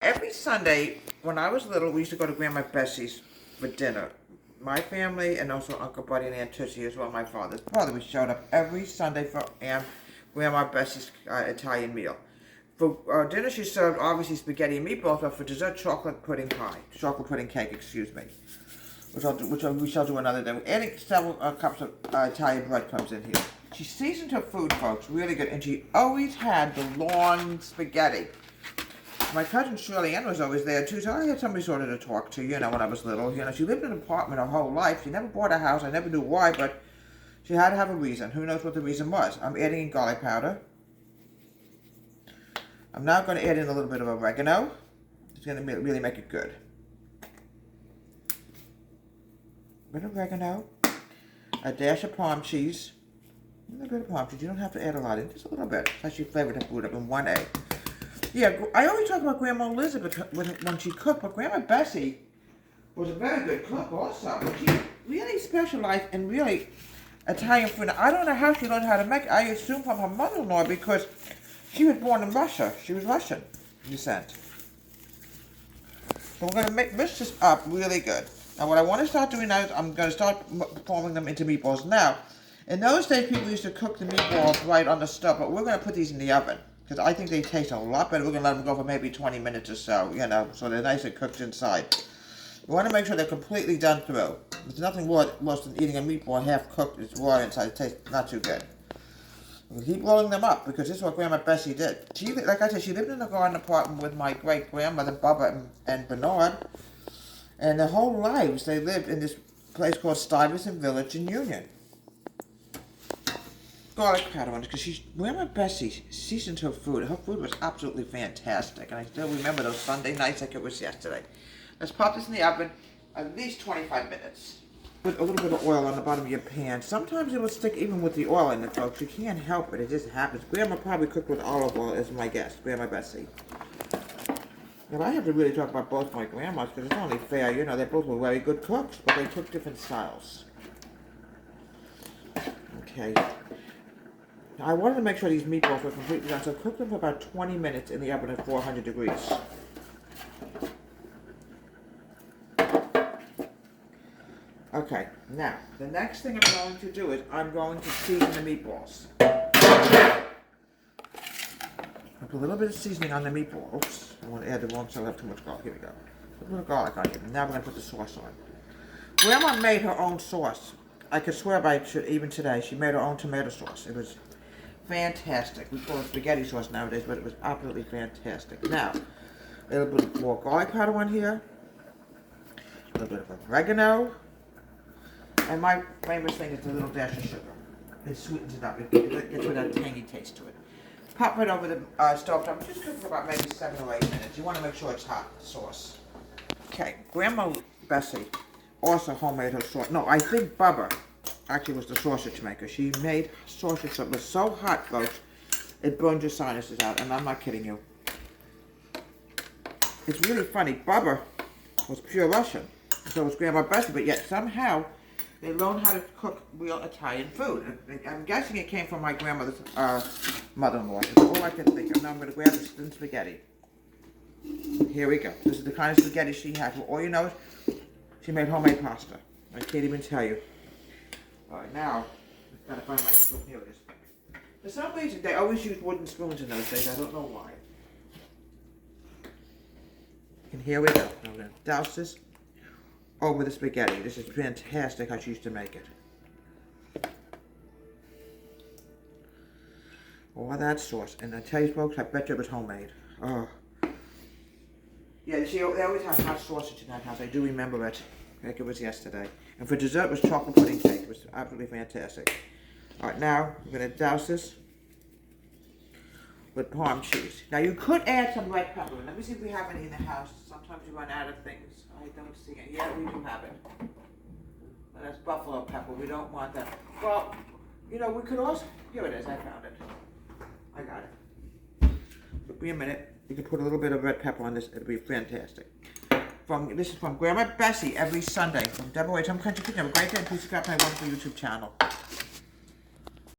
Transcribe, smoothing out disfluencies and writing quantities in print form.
Every Sunday, when I was little, we used to go to Grandma Bessie's for dinner. My family and also Uncle Buddy and Aunt Tussie as well, my father's brother. We showed up every Sunday for Grandma Bessie's Italian meal. For dinner, she served obviously spaghetti and meatballs, but for dessert, chocolate pudding cake, excuse me. Which we shall do another day. We're adding several cups of Italian breadcrumbs in here. She seasoned her food, folks, really good, and she always had the long spaghetti. My cousin Shirley Ann was always there too, so I had somebody sort of to talk to, when I was little. She lived in an apartment her whole life. She never bought a house. I never knew why, but she had to have a reason. Who knows what the reason was? I'm adding in garlic powder. I'm now going to add in a little bit of oregano. It's going to really make it good. A bit of oregano. A dash of palm cheese. A little bit of palm cheese. You don't have to add a lot in, just a little bit. So she flavored her food up in 1 egg. Yeah, I always talk about Grandma Elizabeth when she cooked, but Grandma Bessie was a very good cook also. She really specialized in really Italian food. Now, I don't know how she learned how to make it. I assume from her mother-in-law because she was born in Russia. She was Russian descent. So we're going to mix this up really good. Now what I want to start doing now is I'm going to start forming them into meatballs. Now, in those days people used to cook the meatballs right on the stove, but we're going to put these in the oven. Because I think they taste a lot better. We're going to let them go for maybe 20 minutes or so, so they're nice and cooked inside. You want to make sure they're completely done through. There's nothing worse than eating a meatball half cooked. It's raw inside. It tastes not too good. We'll keep rolling them up because this is what Grandma Bessie did. She, like I said, she lived in a garden apartment with my great-grandmother, Bubba and Bernard. And their whole lives, they lived in this place called Stuyvesant Village in Union. Garlic powder on it because Grandma Bessie seasoned her food. Her food was absolutely fantastic, and I still remember those Sunday nights like it was yesterday. Let's pop this in the oven at least 25 minutes. Put a little bit of oil on the bottom of your pan. Sometimes it will stick even with the oil in it, folks. You can't help it. It just happens. Grandma probably cooked with olive oil as my guess. Grandma Bessie. Now I have to really talk about both my grandmas because it's only fair. They both were very good cooks, but they took different styles. Okay. I wanted to make sure these meatballs were completely done, so cook them for about 20 minutes in the oven at 400 degrees. Okay, now, the next thing I'm going to do is I'm going to season the meatballs. I put a little bit of seasoning on the meatball. Oops, I want to add the wrong, so I have too much garlic. Here we go. Put a little garlic on here. Now we're going to put the sauce on. Grandma made her own sauce. I could swear by it even today. She made her own tomato sauce. It was fantastic. We call it spaghetti sauce nowadays, but it was absolutely fantastic. Now, a little bit more garlic powder on here, a little bit of oregano, and my famous thing is a little dash of sugar. It sweetens it up. It gets with a tangy taste to it. Pop it over the stove top. Just cook for about maybe 7 or 8 minutes. You want to make sure it's hot, the sauce. Okay, Grandma Bessie also homemade her sauce. No, I think Bubba actually was the sausage maker. She made sausage that was so hot, folks, it burned your sinuses out, and I'm not kidding you. It's really funny. Bubba was pure Russian, so was Grandma Bessie, but yet somehow they learned how to cook real Italian food. I'm guessing it came from my grandmother's mother-in-law. That's all I can think of. Now I'm going to grab the thin spaghetti. Here we go. This is the kind of spaghetti she had. Well, all you know is she made homemade pasta. I can't even tell you. Alright, now, I've got to find my spoon. Here it is. For some reason, they always used wooden spoons in those days. I don't know why. And here we go. Now we're going to douse this over the spaghetti. This is fantastic how she used to make it. All that sauce. And I tell you, folks, I bet you it was homemade. Oh. Yeah, they always have hot sausage in that house. I do remember it. Like it was yesterday. And for dessert, it was chocolate pudding cake. It was absolutely fantastic. Alright, now we're going to douse this with palm cheese. Now you could add some red pepper. Let me see if we have any in the house. Sometimes you run out of things. I don't see it. Yeah, we do have it. Well, that's buffalo pepper. We don't want that. Well, we could also... Here it is. I found it. I got it. So be a minute. You can put a little bit of red pepper on this. It'll be fantastic. This is from Grandma Bessie every Sunday from Deborah Waite's Home Country Kitchen. Have a great day and please subscribe to my wonderful YouTube channel.